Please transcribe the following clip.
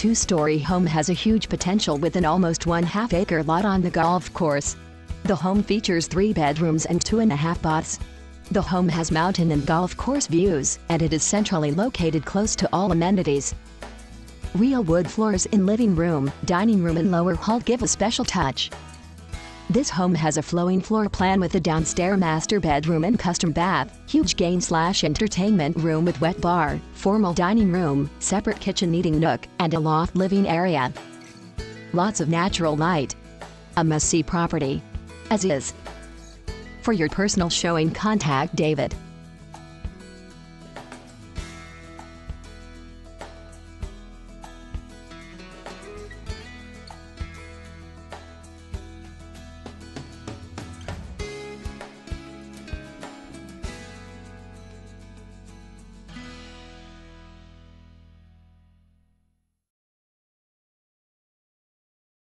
two-story home has a huge potential with an almost 1/2-acre lot on the golf course. The home features 3 bedrooms and 2.5 baths. The home has mountain and golf course views, and it is centrally located close to all amenities. Real wood floors in living room, dining room and lower hall give a special touch. This home has a flowing floor plan with a downstairs master bedroom and custom bath, huge game/entertainment room with wet bar, formal dining room, separate kitchen eating nook, and a loft living area. Lots of natural light. A must-see property. As is. For your personal showing, contact David.